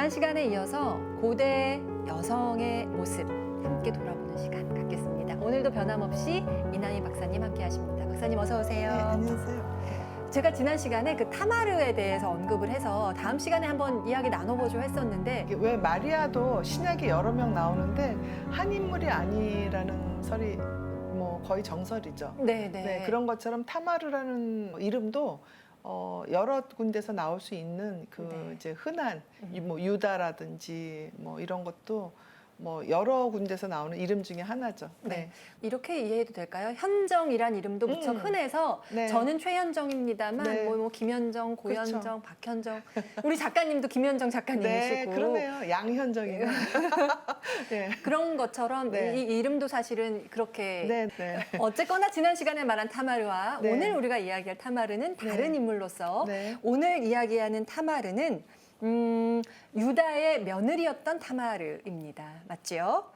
지난 시간에 이어서 고대 여성의 모습 함께 돌아보는 시간 갖겠습니다. 오늘도 변함없이 이나희 박사님 함께 하십니다. 박사님 어서 오세요. 네, 안녕하세요. 제가 지난 시간에 그 타마르에 대해서 언급을 해서 다음 시간에 한번 이야기 나눠보죠 했었는데 이게 왜 마리아도 신약에 여러 명 나오는데 한 인물이 아니라는 설이 뭐 거의 정설이죠. 네네. 네, 그런 것처럼 타마르라는 이름도 여러 군데서 나올 수 있는 그 네. 이제 흔한 뭐 유다라든지 뭐 이런 것도 뭐 여러 군데서 나오는 이름 중에 하나죠. 네. 이렇게 이해해도 될까요? 현정이란 이름도 무척 흔해서 네. 저는 최현정입니다만 네. 뭐 김현정, 고현정, 그렇죠. 박현정 우리 작가님도 김현정 네, 작가님이시고 그러네요. 양현정이네. 네. 그런 것처럼 네. 이 이름도 사실은 그렇게 네, 네. 어쨌거나 지난 시간에 말한 타마르와 네. 오늘 우리가 이야기할 타마르는 다른 네. 인물로서 네. 오늘 이야기하는 타마르는 유다의 며느리였던 타마르입니다. 맞죠?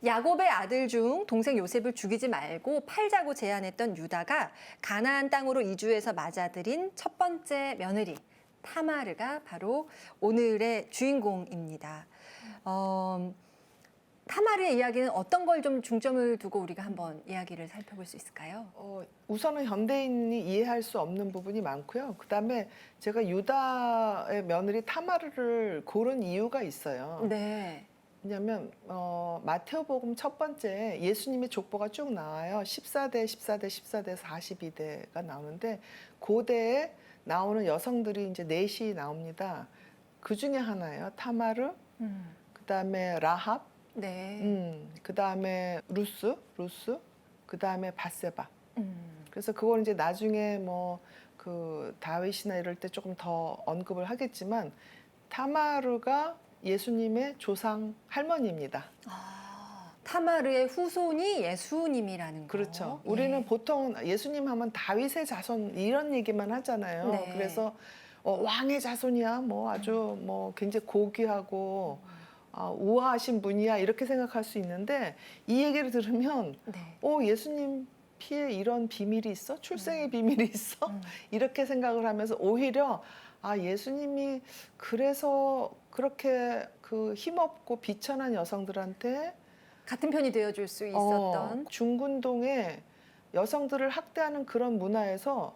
야곱의 아들 중 동생 요셉을 죽이지 말고 팔자고 제안했던 유다가 가나안 땅으로 이주해서 맞아들인 첫 번째 며느리 타마르가 바로 오늘의 주인공입니다. 타마르의 이야기는 어떤 걸 좀 중점을 두고 우리가 한번 이야기를 살펴볼 수 있을까요? 우선은 현대인이 이해할 수 없는 부분이 많고요. 그다음에 제가 유다의 며느리 타마르를 고른 이유가 있어요. 네. 왜냐하면 마테오복음 첫 번째 예수님의 족보가 쭉 나와요. 14대, 14대, 14대, 42대가 나오는데 고대에 나오는 여성들이 이제 넷이 나옵니다. 그 중에 하나예요. 타마르, 그다음에 라합, 네. 그다음에 루스, 그다음에 바세바. 그래서 그걸 이제 나중에 뭐 그 다윗이나 이럴 때 조금 더 언급을 하겠지만 타마르가 예수님의 조상 할머니입니다. 타마르의 후손이 예수님이라는 거. 그렇죠. 예. 우리는 보통 예수님 하면 다윗의 자손 이런 얘기만 하잖아요. 네. 그래서 왕의 자손이야, 뭐 아주 뭐 굉장히 고귀하고 우아하신 분이야 이렇게 생각할 수 있는데 이 얘기를 들으면 네. 예수님 피에 이런 비밀이 있어? 출생의 비밀이 있어? 이렇게 생각을 하면서 오히려 예수님이 그래서 그렇게 그 힘없고 비천한 여성들한테 같은 편이 되어줄 수 있었던. 중군동에 여성들을 학대하는 그런 문화에서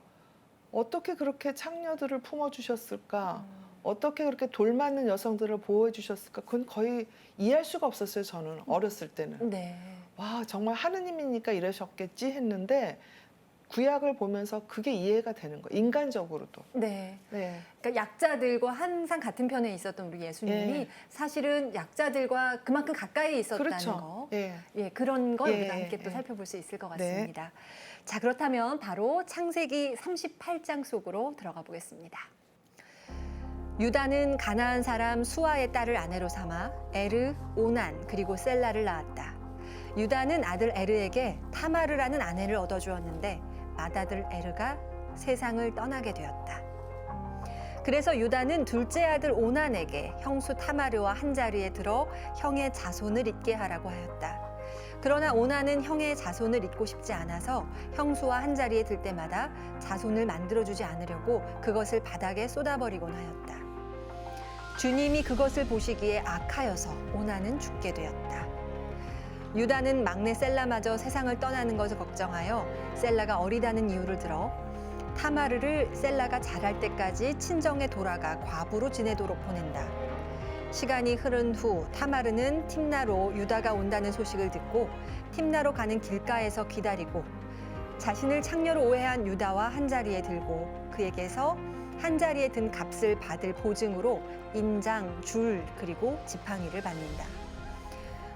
어떻게 그렇게 창녀들을 품어주셨을까? 어떻게 그렇게 돌맞는 여성들을 보호해주셨을까? 그건 거의 이해할 수가 없었어요, 저는 어렸을 때는. 네. 와, 정말 하느님이니까 이러셨겠지 했는데 구약을 보면서 그게 이해가 되는 거예요. 인간적으로도. 네. 네. 그러니까 약자들과 항상 같은 편에 있었던 우리 예수님이 예. 사실은 약자들과 그만큼 가까이 있었다는 그렇죠. 거. 예. 예, 그런 걸 예, 우리가 함께 또 예. 살펴볼 수 있을 것 네. 같습니다. 자, 그렇다면 바로 창세기 38장 속으로 들어가 보겠습니다. 유다는 가나안 사람 수아의 딸을 아내로 삼아 에르, 오난 그리고 셀라를 낳았다. 유다는 아들 에르에게 타마르라는 아내를 얻어주었는데 맏아들 에르가 세상을 떠나게 되었다. 그래서 유다는 둘째 아들 오난에게 형수 타마르와 한 자리에 들어 형의 자손을 잇게 하라고 하였다. 그러나 오난은 형의 자손을 잇고 싶지 않아서 형수와 한 자리에 들 때마다 자손을 만들어주지 않으려고 그것을 바닥에 쏟아버리곤 하였다. 주님이 그것을 보시기에 악하여서 오난은 죽게 되었다. 유다는 막내 셀라마저 세상을 떠나는 것을 걱정하여 셀라가 어리다는 이유를 들어 타마르를 셀라가 자랄 때까지 친정에 돌아가 과부로 지내도록 보낸다. 시간이 흐른 후 타마르는 팀나로 유다가 온다는 소식을 듣고 팀나로 가는 길가에서 기다리고 자신을 창녀로 오해한 유다와 한 자리에 들고 그에게서 한 자리에 든 값을 받을 보증으로 인장, 줄 그리고 지팡이를 받는다.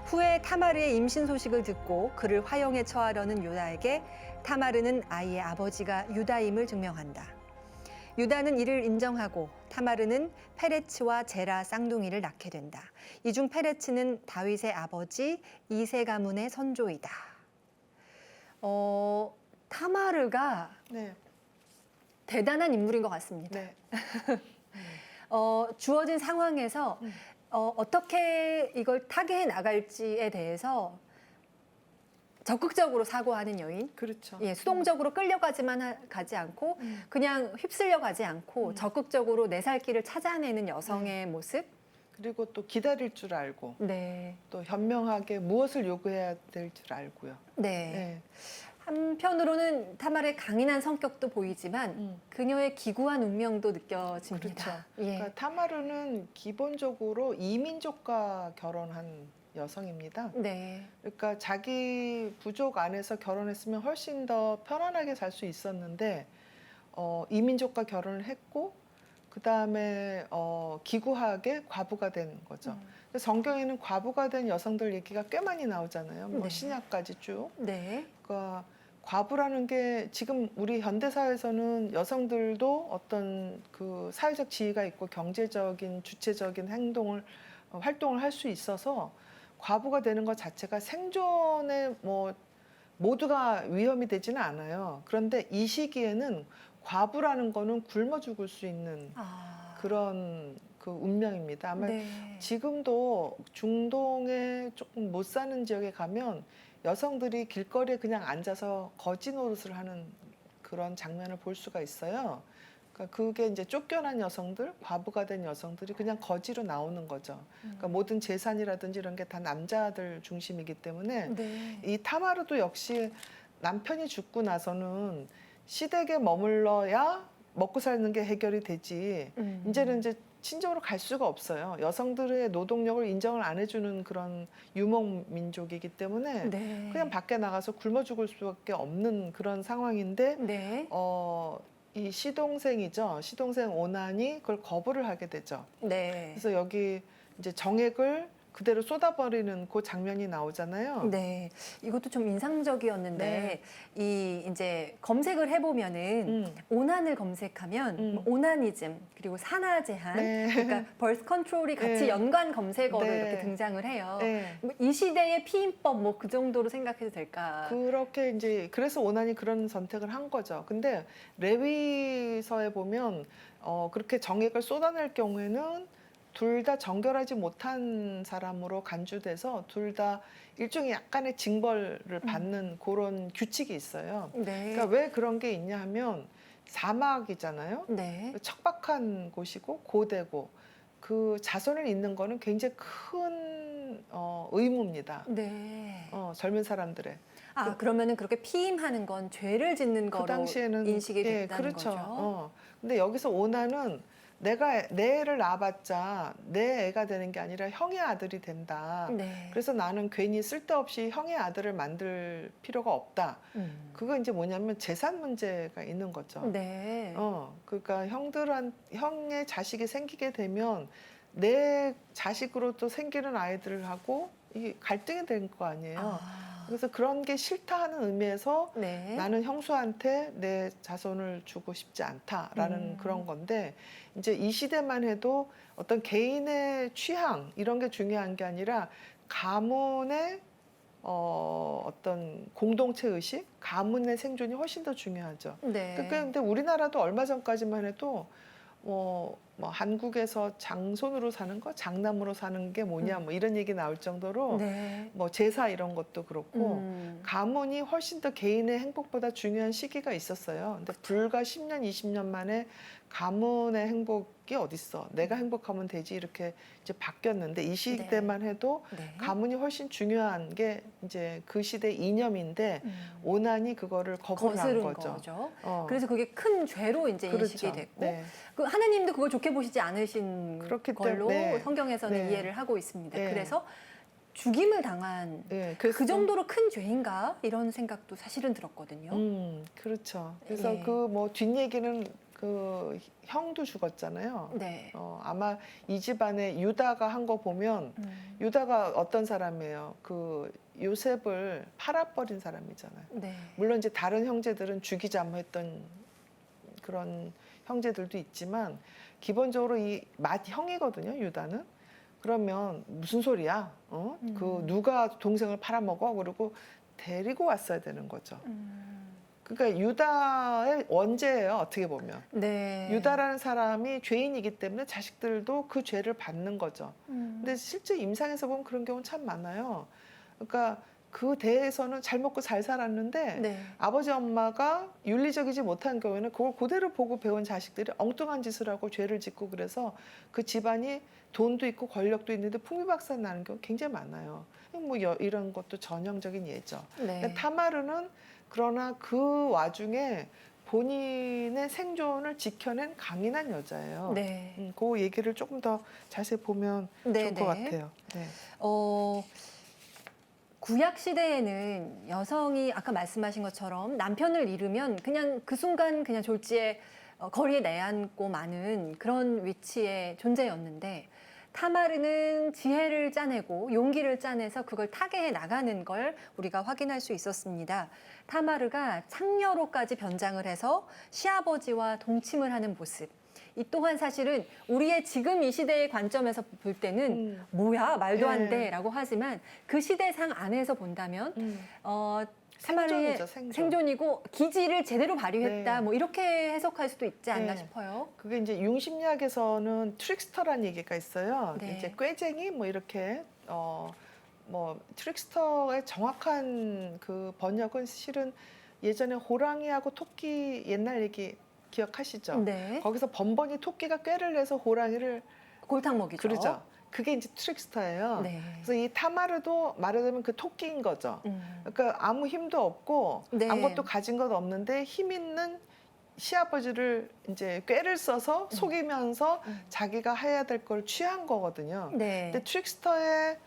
후에 타마르의 임신 소식을 듣고 그를 화형에 처하려는 유다에게 타마르는 아이의 아버지가 유다임을 증명한다. 유다는 이를 인정하고 타마르는 페레츠와 제라 쌍둥이를 낳게 된다. 이 중 페레츠는 다윗의 아버지 이세 가문의 선조이다. 타마르가 네. 대단한 인물인 것 같습니다. 네. 주어진 상황에서 어떻게 이걸 타개해 나갈지에 대해서 적극적으로 사고하는 여인, 그렇죠. 예, 수동적으로 끌려가지만 가지 않고 그냥 휩쓸려 가지 않고 적극적으로 내 살 길을 찾아내는 여성의 모습, 그리고 또 기다릴 줄 알고 네. 또 현명하게 무엇을 요구해야 될 줄 알고요. 네. 네. 한편으로는 타마르의 강인한 성격도 보이지만 음. 그녀의 기구한 운명도 느껴집니다. 그렇죠. 예. 그러니까 타마르는 기본적으로 이민족과 결혼한 여성입니다. 네. 그러니까 자기 부족 안에서 결혼했으면 훨씬 더 편안하게 살 수 있었는데 이민족과 결혼을 했고 그 다음에 기구하게 과부가 된 거죠. 그래서 성경에는 과부가 된 여성들 얘기가 꽤 많이 나오잖아요. 뭐 네. 신약까지 쭉. 네. 그러니까 과부라는 게 지금 우리 현대 사회에서는 여성들도 어떤 그 사회적 지위가 있고 경제적인 주체적인 활동을 할 수 있어서 과부가 되는 것 자체가 생존에 뭐 모두가 위험이 되지는 않아요. 그런데 이 시기에는 과부라는 거는 굶어 죽을 수 있는 그런 그 운명입니다. 아마 네. 지금도 중동에 조금 못 사는 지역에 가면 여성들이 길거리에 그냥 앉아서 거지 노릇을 하는 그런 장면을 볼 수가 있어요. 그러니까 그게 이제 쫓겨난 여성들, 과부가 된 여성들이 그냥 거지로 나오는 거죠. 그러니까 모든 재산이라든지 이런 게 다 남자들 중심이기 때문에 네. 이 타마르도 역시 남편이 죽고 나서는 시댁에 머물러야 먹고 사는 게 해결이 되지. 이제는 이제 친정으로 갈 수가 없어요. 여성들의 노동력을 인정을 안 해주는 그런 유목 민족이기 때문에 네. 그냥 밖에 나가서 굶어 죽을 수밖에 없는 그런 상황인데 네. 이 시동생이죠. 시동생 오난이 그걸 거부를 하게 되죠. 네. 그래서 여기 이제 정액을 그대로 쏟아버리는 그 장면이 나오잖아요. 네. 이것도 좀 인상적이었는데 네. 이 이제 검색을 해보면은 오난을 검색하면 뭐 오나니즘 그리고 산화 제한 네. 그러니까 벌스 컨트롤이 같이 네. 연관 검색어로 네. 이렇게 등장을 해요. 네. 뭐이 시대의 피임법 뭐 그 정도로 생각해도 될까? 그렇게 이제 그래서 오난이 그런 선택을 한 거죠. 근데 레위서에 보면 그렇게 정액을 쏟아낼 경우에는 둘 다 정결하지 못한 사람으로 간주돼서 둘 다 일종의 약간의 징벌을 받는 그런 규칙이 있어요. 네. 그러니까 왜 그런 게 있냐 하면 사막이잖아요. 네. 척박한 곳이고 고대고 그 자손을 잇는 거는 굉장히 큰 의무입니다. 네. 젊은 사람들의. 그러면은 그렇게 피임하는 건 죄를 짓는 그 거로 당시에는 인식이 됐다는 그렇죠. 거죠. 근데 여기서 오나는 내가 내 애를 낳아봤자 내 애가 되는 게 아니라 형의 아들이 된다. 네. 그래서 나는 괜히 쓸데없이 형의 아들을 만들 필요가 없다. 그거 이제 뭐냐면 재산 문제가 있는 거죠. 네. 그러니까 형의 자식이 생기게 되면 내 자식으로 또 생기는 아이들하고 이게 갈등이 될 거 아니에요. 그래서 그런 게 싫다 하는 의미에서 네. 나는 형수한테 내 자손을 주고 싶지 않다라는 그런 건데 이제 이 시대만 해도 어떤 개인의 취향 이런 게 중요한 게 아니라 가문의 어떤 공동체 의식, 가문의 생존이 훨씬 더 중요하죠. 네. 근데 우리나라도 얼마 전까지만 해도 뭐 한국에서 장손으로 사는 거, 장남으로 사는 게 뭐냐, 뭐 이런 얘기 나올 정도로 네. 뭐 제사 이런 것도 그렇고 가문이 훨씬 더 개인의 행복보다 중요한 시기가 있었어요. 근데 불과 10년, 20년 만에 가문의 행복이 어딨어? 내가 행복하면 되지 이렇게 이제 바뀌었는데 이 시대만 해도 네. 가문이 훨씬 중요한 게 이제 그 시대 이념인데 오난이 그거를 거부를 한 거스른 거죠. 그래서 그게 큰 죄로 이제 그렇죠. 인식이 됐고 네. 그 하나님도 그걸 좋게 보시지 않으신 그렇기 걸로 때문에 성경에서는 네. 이해를 하고 있습니다. 네. 그래서 죽임을 당한 네, 그 정도로 큰 죄인가 이런 생각도 사실은 들었거든요. 그렇죠. 그래서 예. 그 뭐 뒷얘기는 그 형도 죽었잖아요. 네. 아마 이 집안에 유다가 한 거 보면 유다가 어떤 사람이에요? 그 요셉을 팔아버린 사람이잖아요. 네. 물론 이제 다른 형제들은 죽이자 뭐 했던 그런 형제들도 있지만 기본적으로 이 맏형이거든요, 유다는. 그러면 무슨 소리야? 그 누가 동생을 팔아먹어? 그리고 데리고 왔어야 되는 거죠. 그러니까 유다의 원죄예요, 어떻게 보면. 네. 유다라는 사람이 죄인이기 때문에 자식들도 그 죄를 받는 거죠. 근데 실제 임상에서 보면 그런 경우는 참 많아요. 그러니까 그 대에서는 잘 먹고 잘 살았는데 네. 아버지 엄마가 윤리적이지 못한 경우에는 그걸 그대로 보고 배운 자식들이 엉뚱한 짓을 하고 죄를 짓고 그래서 그 집안이 돈도 있고 권력도 있는데 풍비박산 나는 경우 굉장히 많아요. 뭐 이런 것도 전형적인 예죠. 네. 근데 타마르는 그러나 그 와중에 본인의 생존을 지켜낸 강인한 여자예요. 네. 그 얘기를 조금 더 자세히 보면 네, 좋을 것 네. 같아요. 네. 구약 시대에는 여성이 아까 말씀하신 것처럼 남편을 잃으면 그냥 그 순간 그냥 졸지에 거리에 내앉고 마는 그런 위치의 존재였는데 타마르는 지혜를 짜내고 용기를 짜내서 그걸 타개해 나가는 걸 우리가 확인할 수 있었습니다. 타마르가 창녀로까지 변장을 해서 시아버지와 동침을 하는 모습. 이 또한 사실은 우리의 지금 이 시대의 관점에서 볼 때는 뭐야 말도 안 네. 돼라고 하지만 그 시대상 안에서 본다면 타마르의 생존이죠, 생존이고 기지를 제대로 발휘했다 네. 뭐 이렇게 해석할 수도 있지 않나 네. 싶어요. 그게 이제 융심리학에서는 트릭스터라는 얘기가 있어요. 네. 이제 꾀쟁이 뭐 이렇게 뭐 트릭스터의 정확한 그 번역은 실은 예전에 호랑이하고 토끼 옛날 얘기 기억하시죠? 네. 거기서 번번이 토끼가 꾀를 내서 호랑이를 골탕 먹이죠. 그러죠. 그게 이제 트릭스터예요. 네. 그래서 이 타마르도 말하자면 그 토끼인 거죠. 음. 그러니까 아무 힘도 없고 네. 아무것도 가진 것 없는데 힘 있는 시아버지를 이제 꾀를 써서 속이면서 자기가 해야 될 걸 취한 거거든요. 네. 근데 트릭스터의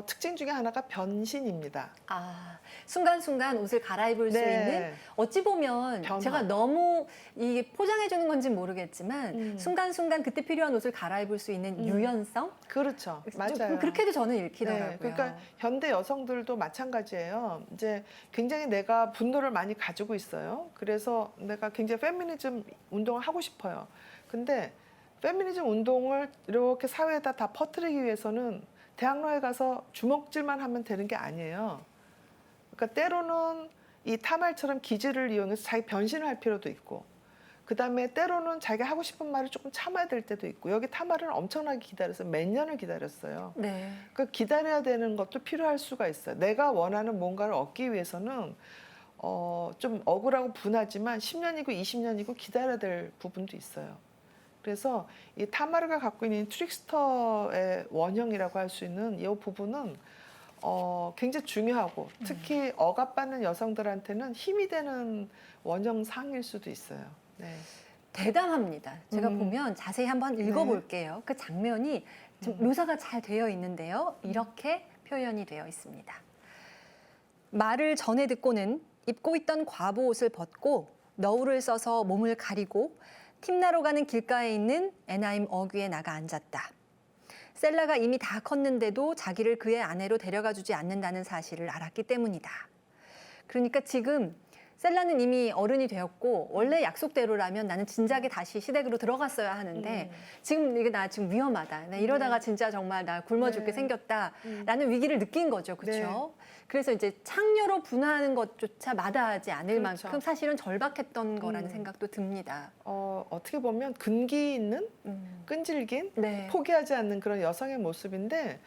특징 중에 하나가 변신입니다. 아, 순간순간 옷을 갈아입을 수 네. 있는 어찌 보면 변화. 제가 너무 이게 포장해 주는 건지는 모르겠지만 순간순간 그때 필요한 옷을 갈아입을 수 있는 유연성? 그렇죠. 좀 맞아요. 그렇게도 저는 읽히더라고요. 네, 그러니까 현대 여성들도 마찬가지예요. 이제 굉장히 내가 분노를 많이 가지고 있어요. 그래서 내가 굉장히 페미니즘 운동을 하고 싶어요. 근데 페미니즘 운동을 이렇게 사회에다 다 퍼뜨리기 위해서는 대학로에 가서 주먹질만 하면 되는 게 아니에요. 그러니까 때로는 이 타말처럼 기질을 이용해서 자기 변신을 할 필요도 있고, 그 다음에 때로는 자기가 하고 싶은 말을 조금 참아야 될 때도 있고, 여기 타말은 엄청나게 기다렸어요. 몇 년을 기다렸어요. 네. 그러니까 기다려야 되는 것도 필요할 수가 있어요. 내가 원하는 뭔가를 얻기 위해서는 좀 억울하고 분하지만 10년이고 20년이고 기다려야 될 부분도 있어요. 그래서 이 타마르가 갖고 있는 트릭스터의 원형이라고 할 수 있는 이 부분은 굉장히 중요하고 특히 억압받는 여성들한테는 힘이 되는 원형상일 수도 있어요. 네. 대담합니다. 제가 보면 자세히 한번 읽어볼게요. 그 장면이 좀 묘사가 잘 되어 있는데요. 이렇게 표현이 되어 있습니다. 말을 전해 듣고는 입고 있던 과보 옷을 벗고 너울을 써서 몸을 가리고 팀나로 가는 길가에 있는 에나임 어귀에 나가 앉았다. 셀라가 이미 다 컸는데도 자기를 그의 아내로 데려가 주지 않는다는 사실을 알았기 때문이다. 그러니까 지금 셀라는 이미 어른이 되었고 원래 약속대로라면 나는 진작에 다시 시댁으로 들어갔어야 하는데 지금 이게 나 지금 위험하다. 나 이러다가 진짜 정말 나 굶어 죽게 생겼다라는 위기를 느낀 거죠. 그렇죠? 그래서 이제 창녀로 분화하는 것조차 마다하지 않을 그렇죠. 만큼 사실은 절박했던 거라는 생각도 듭니다. 어떻게 보면 근기 있는 끈질긴 네. 포기하지 않는 그런 여성의 모습인데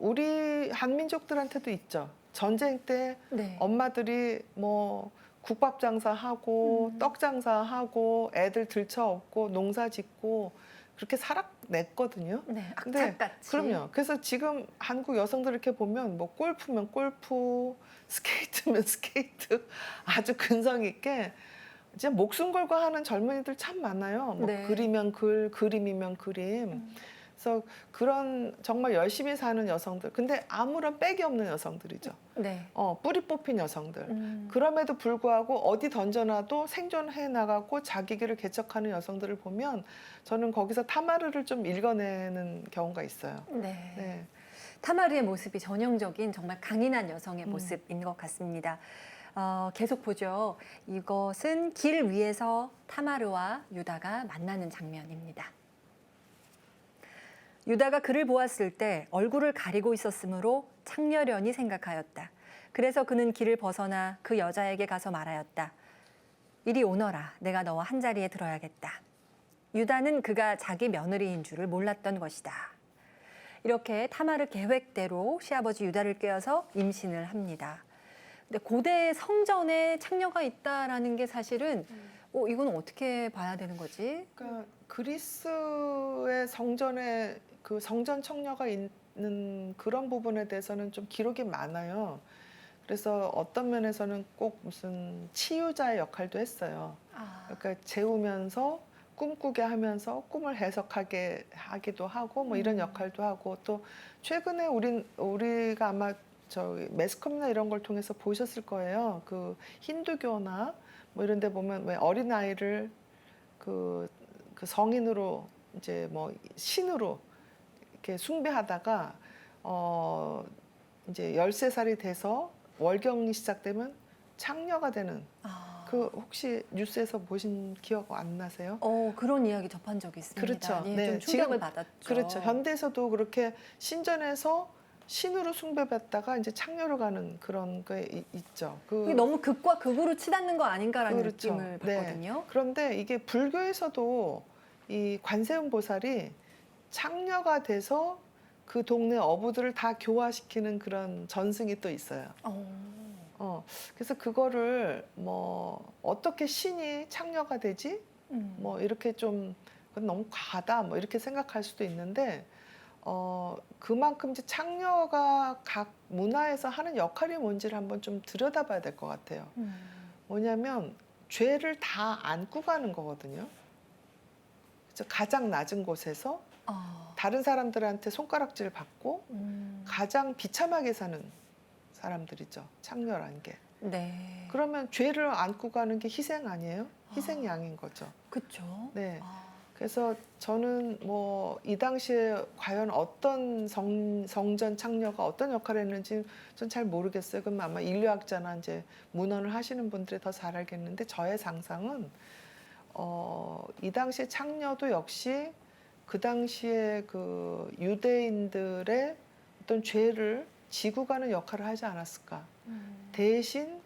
우리 한민족들한테도 있죠. 전쟁 때 네. 엄마들이 뭐 국밥 장사하고 떡 장사하고 애들 들쳐업고 농사 짓고 그렇게 살아냈거든요. 네, 근데 악착같이. 그럼요. 그래서 지금 한국 여성들 이렇게 보면 뭐 골프면 골프, 스케이트면 스케이트 아주 근성 있게 이제 목숨 걸고 하는 젊은이들 참 많아요. 뭐 네. 글이면 글, 그림이면 그림. 그래서 그런 정말 열심히 사는 여성들. 근데 아무런 빽이 없는 여성들이죠. 네. 뿌리 뽑힌 여성들. 그럼에도 불구하고 어디 던져놔도 생존해 나가고 자기 길을 개척하는 여성들을 보면 저는 거기서 타마르를 좀 읽어내는 경우가 있어요. 네. 네. 타마르의 모습이 전형적인 정말 강인한 여성의 모습인 것 같습니다. 계속 보죠. 이것은 길 위에서 타마르와 유다가 만나는 장면입니다. 유다가 그를 보았을 때 얼굴을 가리고 있었으므로 창녀련히 생각하였다. 그래서 그는 길을 벗어나 그 여자에게 가서 말하였다. 이리 오너라. 내가 너와 한 자리에 들어야겠다. 유다는 그가 자기 며느리인 줄을 몰랐던 것이다. 이렇게 타마르 계획대로 시아버지 유다를 꿰어서 임신을 합니다. 근데 고대 성전에 창녀가 있다라는 게 사실은 이건 어떻게 봐야 되는 거지? 그러니까 그리스의 성전에 그 성전 청녀가 있는 그런 부분에 대해서는 좀 기록이 많아요. 그래서 어떤 면에서는 꼭 무슨 치유자의 역할도 했어요. 그러니까 재우면서 꿈꾸게 하면서 꿈을 해석하게 하기도 하고 뭐 이런 역할도 하고 또 최근에 우리가 아마 저 매스컴이나 이런 걸 통해서 보셨을 거예요. 그 힌두교나 뭐 이런 데 보면 왜 어린아이를 그 성인으로 이제 뭐 신으로 이렇게 숭배하다가 이제 13살이 돼서 월경이 시작되면 창녀가 되는 그 혹시 뉴스에서 보신 기억 안 나세요? 그런 이야기 접한 적이 있습니다. 그렇죠. 예, 네, 좀 충격을 지금 받았죠. 그렇죠. 현대에서도 그렇게 신전에서 신으로 숭배받다가 이제 창녀로 가는 그런 게 있죠. 그게 너무 극과 극으로 치닫는 거 아닌가라는 그렇죠. 느낌을 네. 받거든요. 그런데 이게 불교에서도 이 관세음 보살이 창녀가 돼서 그 동네 어부들을 다 교화시키는 그런 전승이 또 있어요. 그래서 그거를 뭐 어떻게 신이 창녀가 되지? 뭐 이렇게 좀 그건 너무 과하다 뭐 이렇게 생각할 수도 있는데 그만큼 이제 창녀가 각 문화에서 하는 역할이 뭔지를 한번 좀 들여다봐야 될 것 같아요. 뭐냐면 죄를 다 안고 가는 거거든요. 그래서 가장 낮은 곳에서 다른 사람들한테 손가락질 받고 가장 비참하게 사는 사람들이죠. 창녀라는 게. 네. 그러면 죄를 안고 가는 게 희생 아니에요? 희생양인 거죠. 그렇죠. 네. 그래서 저는 뭐 이 당시에 과연 어떤 성전 창녀가 어떤 역할을 했는지 전 잘 모르겠어요. 그럼 아마 인류학자나 이제 문헌을 하시는 분들이 더 잘 알겠는데 저의 상상은 이 당시에 창녀도 역시 그 당시에 그 유대인들의 어떤 죄를 지고 가는 역할을 하지 않았을까. 대신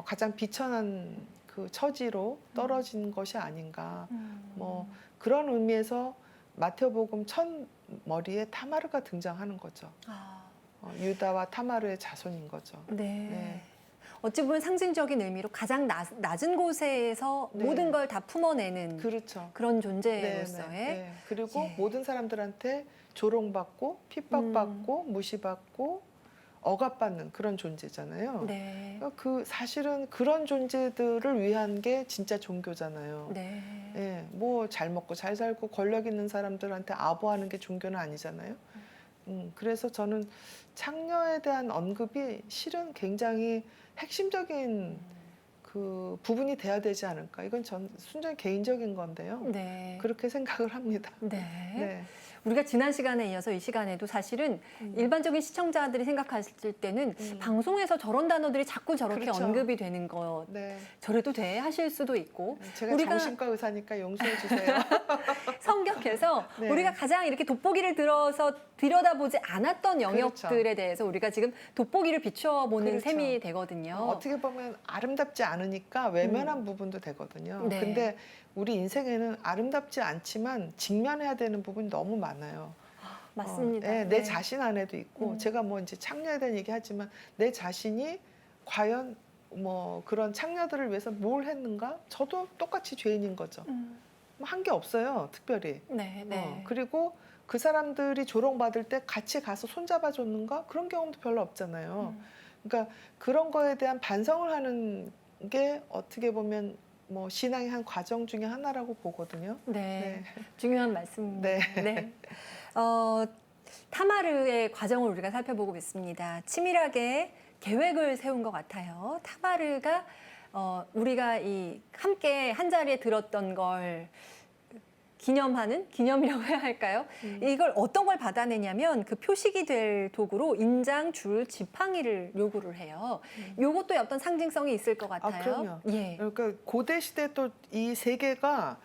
가장 비천한 그 처지로 떨어진 것이 아닌가. 뭐 그런 의미에서 마태복음 첫 머리에 타마르가 등장하는 거죠. 유다와 타마르의 자손인 거죠. 네. 네. 어찌 보면 상징적인 의미로 가장 낮은 곳에서 네. 모든 걸 다 품어내는 그렇죠. 그런 존재로서의 네. 그리고 예. 모든 사람들한테 조롱받고 핍박받고 무시받고 억압받는 그런 존재잖아요. 네. 그러니까 그 사실은 그런 존재들을 위한 게 진짜 종교잖아요. 네. 예, 뭐 잘 먹고 잘 살고 권력 있는 사람들한테 아부하는 게 종교는 아니잖아요. 그래서 저는 창녀에 대한 언급이 실은 굉장히 핵심적인 그 부분이 돼야 되지 않을까. 이건 전 순전히 개인적인 건데요. 네. 그렇게 생각을 합니다. 네. 네. 우리가 지난 시간에 이어서 이 시간에도 사실은 일반적인 시청자들이 생각하실 때는 방송에서 저런 단어들이 자꾸 저렇게 그렇죠. 언급이 되는 거 네. 저래도 돼 하실 수도 있고 제가 우리가 정신과 의사니까 용서해 주세요. 성격해서 네. 우리가 가장 이렇게 돋보기를 들어서 들여다보지 않았던 영역들에 그렇죠. 대해서 우리가 지금 돋보기를 비추어보는 그렇죠. 셈이 되거든요. 어떻게 보면 아름답지 않으니까 외면한 부분도 되거든요. 네. 근데 우리 인생에는 아름답지 않지만 직면해야 되는 부분이 너무 많아요. 맞습니다. 내 네. 자신 안에도 있고 제가 뭐 이제 창녀에 대한 얘기 하지만 내 자신이 과연 뭐 그런 창녀들을 위해서 뭘 했는가? 저도 똑같이 죄인인 거죠. 한 게 없어요, 특별히. 네, 네. 그리고 그 사람들이 조롱받을 때 같이 가서 손잡아 줬는가? 그런 경험도 별로 없잖아요. 그러니까 그런 거에 대한 반성을 하는 게 어떻게 보면 뭐 신앙의 한 과정 중에 하나라고 보거든요. 네. 중요한 말씀입니다. 네. 네. 타마르의 과정을 우리가 살펴보고 있습니다. 치밀하게 계획을 세운 것 같아요. 타마르가 우리가 함께 한 자리에 들었던 걸 기념이라고 해야 할까요? 이걸 어떤 걸 받아내냐면 그 표식이 될 도구로 인장, 줄, 지팡이를 요구를 해요. 요것도 어떤 상징성이 있을 것 같아요. 그럼요. 예. 그러니까 고대 시대 또 이 세 개가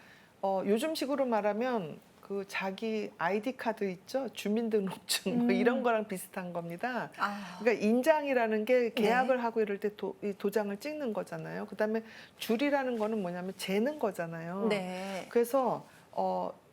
요즘식으로 말하면 그 자기 아이디 카드 있죠? 주민등록증 뭐 이런 거랑 비슷한 겁니다. 그러니까 인장이라는 게 계약을 하고 이럴 때 이 도장을 찍는 거잖아요. 그다음에 줄이라는 거는 뭐냐면 재는 거잖아요. 네. 그래서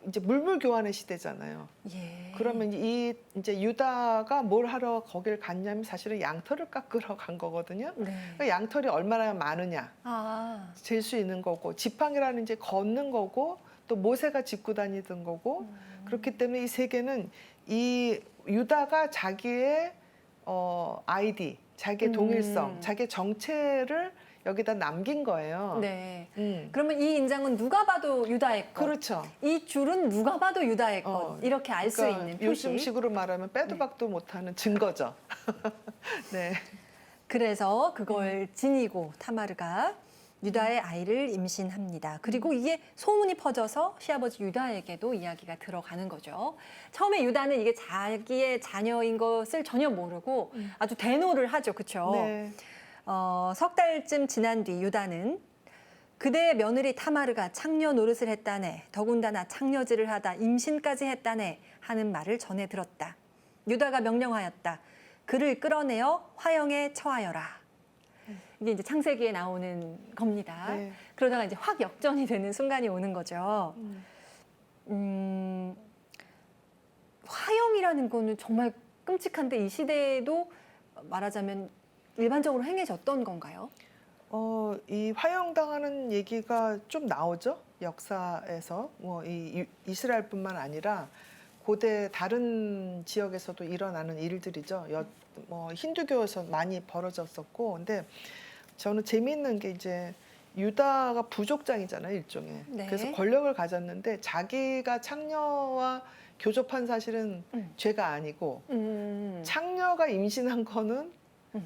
이제 물물 교환의 시대잖아요. 예. 그러면 이 이제 유다가 뭘 하러 거길 갔냐면 사실은 양털을 깎으러 간 거거든요. 네. 그러니까 양털이 얼마나 많으냐 아. 잴 수 있는 거고, 지팡이라는 이제 걷는 거고, 또 모세가 짚고 다니던 거고. 그렇기 때문에 이 세 개는 이 유다가 자기의 아이디, 자기의 동일성, 자기의 정체를 여기다 남긴 거예요. 네. 음. 그러면 이 인장은 누가 봐도 유다의 것. 그렇죠. 이 줄은 누가 봐도 유다의 것. 이렇게 알 수 그러니까 있는 표시. 요즘식으로 말하면 빼도 박도 못하는 증거죠. 네. 그래서 그걸 지니고 타마르가 유다의 아이를 임신합니다. 그리고 이게 소문이 퍼져서 시아버지 유다에게도 이야기가 들어가는 거죠. 처음에 유다는 이게 자기의 자녀인 것을 전혀 모르고 아주 대노를 하죠. 그렇죠? 네. 석 달쯤 지난 뒤 유다는 그대의 며느리 타마르가 창녀 노릇을 했다네, 더군다나 창녀질을 하다 임신까지 했다네 하는 말을 전해 들었다. 유다가 명령하였다. 그를 끌어내어 화형에 처하여라. 이게 이제 창세기에 나오는 겁니다. 네. 그러다가 이제 확 역전이 되는 순간이 오는 거죠. 화형이라는 거는 정말 끔찍한데 이 시대에도 말하자면 일반적으로 행해졌던 건가요? 이 화형당하는 얘기가 좀 나오죠. 역사에서 뭐 이 이스라엘뿐만 아니라 고대 다른 지역에서도 일어나는 일들이죠. 뭐 힌두교에서 많이 벌어졌었고, 근데 저는 재미있는 게 이제 유다가 부족장이잖아요, 일종의. 네. 그래서 권력을 가졌는데 자기가 창녀와 교접한 사실은 죄가 아니고 창녀가 임신한 거는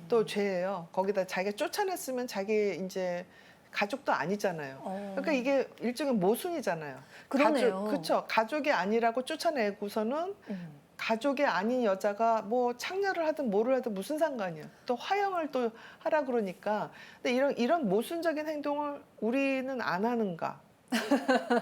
또 죄예요. 거기다 자기가 쫓아냈으면 자기 이제 가족도 아니잖아요. 그러니까 이게 일종의 모순이잖아요. 그러네요. 그렇죠. 가족이 아니라고 쫓아내고서는 가족이 아닌 여자가 뭐 창녀를 하든 뭐를 하든 무슨 상관이야. 또 화형을 또 하라 그러니까. 근데 이런 모순적인 행동을 우리는 안 하는가?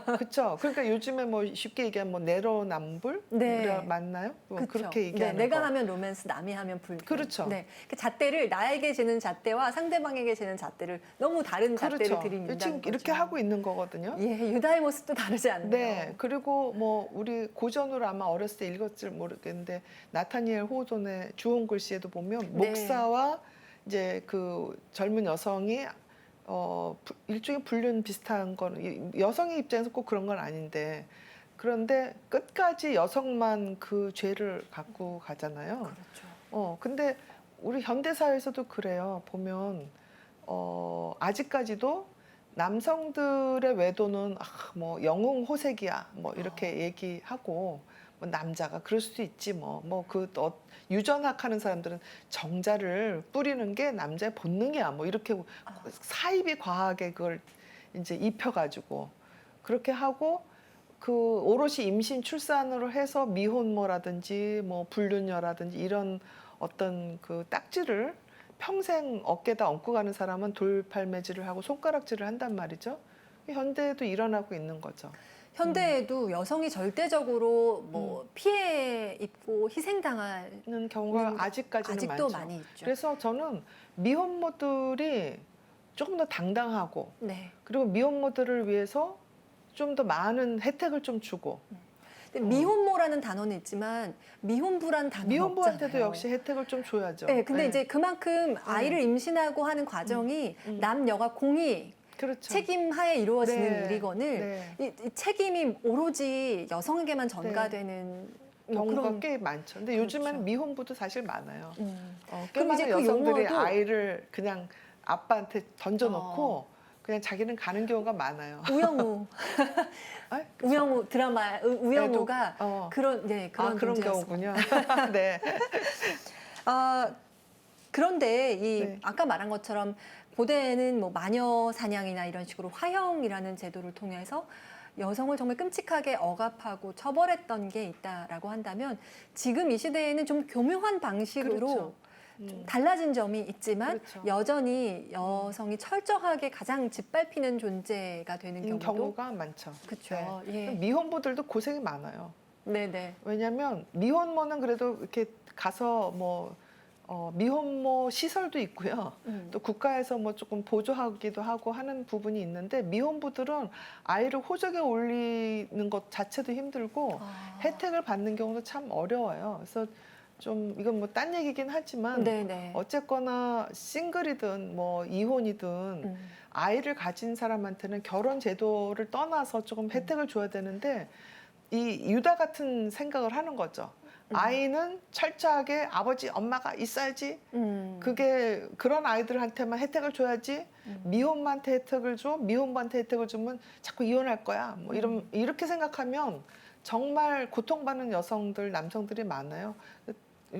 그렇죠. 그러니까 요즘에 뭐 쉽게 얘기하면 뭐 내로남불 네. 맞나요? 뭐 그쵸. 그렇게 얘기하는 네, 내가 거. 하면 로맨스, 남이 하면 불륜. 그렇죠. 네, 그 잣대를 나에게 지는 잣대와 상대방에게 지는 잣대를 너무 다른 잣대를 그렇죠. 들이민다는 지금 거죠. 이렇게 하고 있는 거거든요. 예, 유다의 모습도 다르지 않네요. 네, 그리고 뭐 우리 고전으로 아마 어렸을 때 읽었을 모르겠는데 나타니엘 호돈의 주홍 글씨에도 보면 네. 목사와 이제 그 젊은 여성이 일종의 불륜 비슷한 거는 여성의 입장에서 꼭 그런 건 아닌데, 그런데 끝까지 여성만 그 죄를 갖고 가잖아요. 그렇죠. 근데 우리 현대 사회에서도 그래요. 보면 아직까지도 남성들의 외도는 뭐 영웅 호색이야 뭐 이렇게 얘기하고, 뭐 남자가 그럴 수도 있지 뭐 그 유전학 하는 사람들은 정자를 뿌리는 게 남자의 본능이야 뭐 이렇게 사입이 과하게 그걸 이제 입혀가지고 그렇게 하고, 그 오롯이 임신 출산으로 해서 미혼모라든지 뭐 불륜녀라든지 이런 어떤 그 딱지를 평생 어깨다 얹고 가는 사람은 돌팔매질을 하고 손가락질을 한단 말이죠. 현대에도 일어나고 있는 거죠. 현대에도 여성이 절대적으로 뭐 피해 입고 희생당하는 는 경우가 아직까지는 아직도 많죠. 많이 있죠. 그래서 저는 미혼모들이 조금 더 당당하고, 네. 그리고 미혼모들을 위해서 좀 더 많은 혜택을 좀 주고, 근데 미혼모라는 단어는 있지만 미혼부라는 단어는 미혼부한테도 없잖아요. 역시 혜택을 좀 줘야죠. 네, 근데 네. 이제 그만큼 아이를 임신하고 하는 과정이 남녀가 공히 그렇죠. 책임하에 이루어지는 네, 일이거늘 네. 이 책임이 오로지 여성에게만 전가되는 뭐 경우가 그런. 꽤 많죠. 근데 그렇죠. 요즘에는 미혼부도 사실 많아요. 꽤 그럼 이제 많은 그 여성들이 용어도- 아이를 그냥 아빠한테 던져놓고 그냥 자기는 가는 경우가 많아요. 우영우 아, 우영우 드라마 우영우가 애도- 그런 그런 그런 존재였습니다. 경우군요. 네. 그런데 네. 아까 말한 것처럼 고대에는 뭐 마녀 사냥이나 이런 식으로 화형이라는 제도를 통해서 여성을 정말 끔찍하게 억압하고 처벌했던 게 있다라고 한다면 지금 이 시대에는 좀 교묘한 방식으로 그렇죠. 좀 달라진 점이 있지만 그렇죠. 여전히 여성이 철저하게 가장 짓밟히는 존재가 되는 경우도 경우가 많죠. 그렇죠. 네. 예. 미혼부들도 고생이 많아요. 네네. 왜냐하면 미혼모는 그래도 이렇게 가서 뭐 미혼모 시설도 있고요. 또 국가에서 뭐 조금 보조하기도 하고 하는 부분이 있는데 미혼부들은 아이를 호적에 올리는 것 자체도 힘들고 혜택을 받는 경우도 참 어려워요. 그래서 좀 이건 뭐 딴 얘기긴 하지만 네네. 어쨌거나 싱글이든 뭐 이혼이든 아이를 가진 사람한테는 결혼 제도를 떠나서 조금 혜택을 줘야 되는데 이 유다 같은 생각을 하는 거죠. 아이는 철저하게 아버지, 엄마가 있어야지. 그게 그런 아이들한테만 혜택을 줘야지. 미혼한테 혜택을 줘. 미혼부한테 혜택을 주면 자꾸 이혼할 거야. 뭐 이렇게 생각하면 정말 고통받는 여성들, 남성들이 많아요.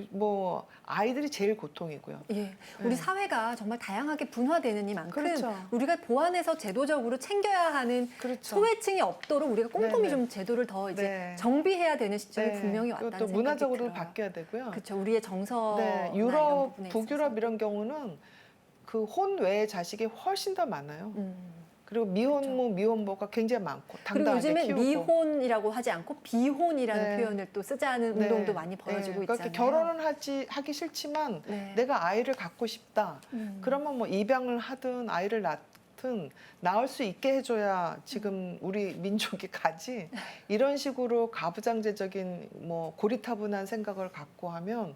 뭐 아이들이 제일 고통이고요. 예, 우리 사회가 정말 다양하게 분화되는 이만큼 그렇죠. 우리가 보완해서 제도적으로 챙겨야 하는 그렇죠. 소외층이 없도록 우리가 꼼꼼히 네네. 좀 제도를 더 이제 네. 정비해야 되는 시점이 네. 분명히 그리고 왔다는 또 생각이 문화적으로 들어요. 바뀌어야 되고요. 그렇죠. 우리의 정서, 네, 유럽, 북유럽 이런 경우는 그 혼외 자식이 훨씬 더 많아요. 그리고 미혼모, 미혼모가 굉장히 많고 그리고 당당하게 요즘에 키우고. 미혼이라고 하지 않고 비혼이라는 네. 표현을 또 쓰자는 네. 운동도 많이 벌어지고 네. 그러니까 있잖아요. 결혼은 하기 싫지만 네. 내가 아이를 갖고 싶다. 그러면 뭐 입양을 하든 아이를 낳든 낳을 수 있게 해줘야 지금 우리 민족이 가지. 이런 식으로 가부장제적인 뭐 고리타분한 생각을 갖고 하면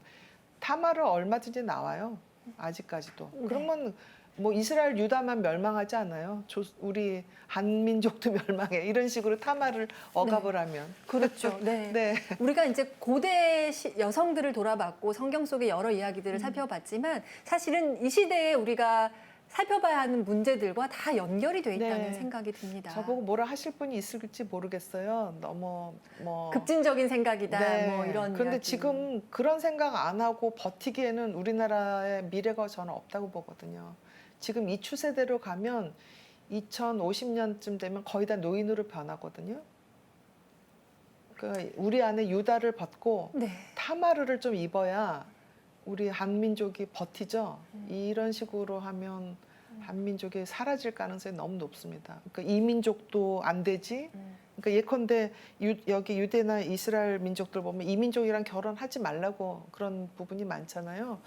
타마르 얼마든지 나와요. 아직까지도. 네. 그러면 뭐 이스라엘 유다만 멸망하지 않아요. 우리 한민족도 멸망해. 이런 식으로 타마를 억압을 하면. 그렇죠. 네. 네. 우리가 이제 고대 여성들을 돌아봤고 성경 속의 여러 이야기들을 살펴봤지만 사실은 이 시대에 우리가 살펴봐야 하는 문제들과 다 연결이 돼 있다는 네. 생각이 듭니다. 저보고 뭐라 하실 분이 있을지 모르겠어요. 너무 뭐 급진적인 생각이다. 네. 뭐 이런 그런데 이야기. 지금 그런 생각 안 하고 버티기에는 우리나라의 미래가 저는 없다고 보거든요. 지금 이 추세대로 가면 2050년쯤 되면 거의 다 노인으로 변하거든요. 그러니까 우리 안에 유다를 벗고 네. 타마르를 좀 입어야 우리 한민족이 버티죠. 이런 식으로 하면 한민족이 사라질 가능성이 너무 높습니다. 그러니까 이민족도 안 되지. 그러니까 예컨대 여기 유대나 이스라엘 민족들 보면 이민족이랑 결혼하지 말라고 그런 부분이 많잖아요.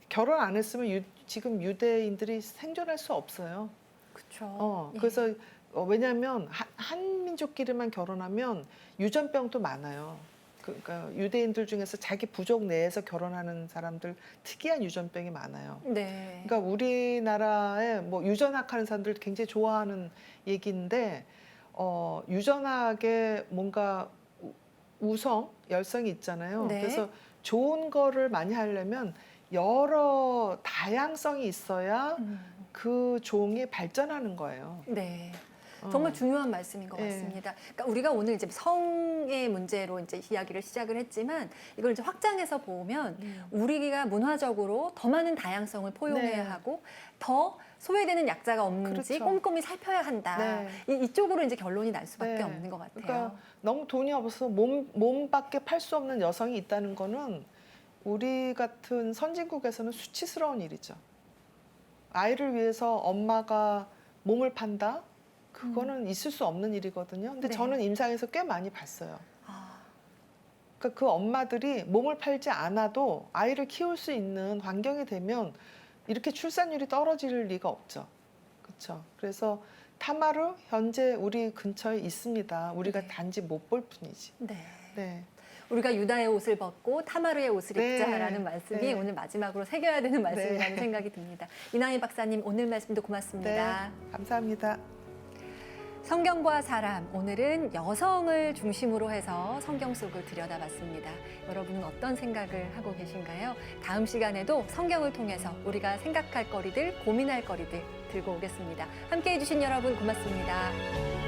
결혼 안 했으면 지금 유대인들이 생존할 수 없어요. 그렇죠. 그래서 왜냐하면 한민족끼리만 결혼하면 유전병도 많아요. 그러니까 유대인들 중에서 자기 부족 내에서 결혼하는 사람들 특이한 유전병이 많아요. 네. 그러니까 우리나라에 뭐 유전학하는 사람들 굉장히 좋아하는 얘기인데 유전학에 뭔가 우성, 열성이 있잖아요. 네. 그래서 좋은 거를 많이 하려면 여러 다양성이 있어야 그 종이 발전하는 거예요. 네. 정말 중요한 말씀인 것 네. 같습니다. 그러니까 우리가 오늘 이제 성의 문제로 이제 이야기를 시작을 했지만 이걸 이제 확장해서 보면 우리가 문화적으로 더 많은 다양성을 포용해야 네. 하고 더 소외되는 약자가 없는지 그렇죠. 꼼꼼히 살펴야 한다. 네. 이쪽으로 이제 결론이 날 수밖에 네. 없는 것 같아요. 그러니까 너무 돈이 없어서 몸밖에 팔 수 없는 여성이 있다는 거는 우리 같은 선진국에서는 수치스러운 일이죠. 아이를 위해서 엄마가 몸을 판다? 그거는 있을 수 없는 일이거든요. 근데 네. 저는 임상에서 꽤 많이 봤어요. 아, 그러니까 그 엄마들이 몸을 팔지 않아도 아이를 키울 수 있는 환경이 되면 이렇게 출산율이 떨어질 리가 없죠. 그렇죠. 그래서 타마르 현재 우리 근처에 있습니다. 우리가 네. 단지 못 볼 뿐이지. 네. 네. 우리가 유다의 옷을 벗고 타마르의 옷을 네. 입자라는 말씀이 네. 오늘 마지막으로 새겨야 되는 말씀이라는 네. 생각이 듭니다. 이나희 박사님 오늘 말씀도 고맙습니다. 네. 감사합니다. 성경과 사람, 오늘은 여성을 중심으로 해서 성경 속을 들여다봤습니다. 여러분은 어떤 생각을 하고 계신가요? 다음 시간에도 성경을 통해서 우리가 생각할 거리들, 고민할 거리들 들고 오겠습니다. 함께해 주신 여러분 고맙습니다.